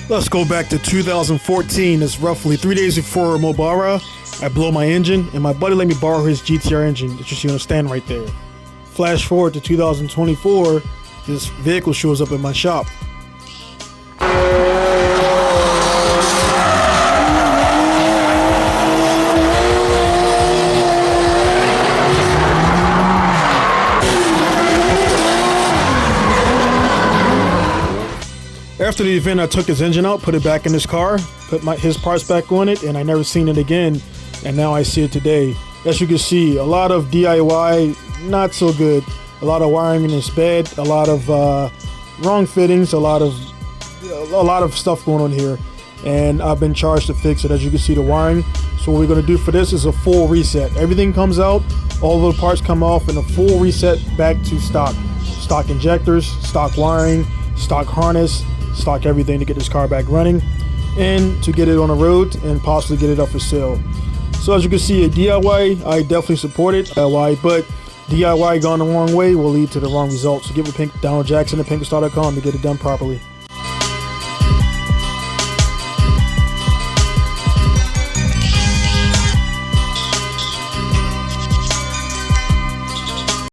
Let's go back to 2014. It's roughly 3 days before Mobara. I blow my engine, and my buddy let me borrow his GTR engine that you see on the stand right there. Flash forward to 2024, this vehicle shows up in my shop. After the event, I took his engine out, put it back in his car, put his parts back on it, and I never seen it again. And now I see it today. As you can see, a lot of DIY, not so good. A lot of wiring is bad. A lot of wrong fittings. A lot of stuff going on here. And I've been charged to fix it. As you can see, the wiring. So what we're going to do for this is a full reset. Everything comes out, all the parts come off, and a full reset back to stock. Stock injectors, stock wiring, stock harness, stock everything to get this car back running and to get it on the road and possibly get it up for sale. So as you can see, a DIY, I definitely support it, DIY, but DIY gone the wrong way will lead to the wrong results. So give a pink down Jackson at pinkstar.com to get it done properly.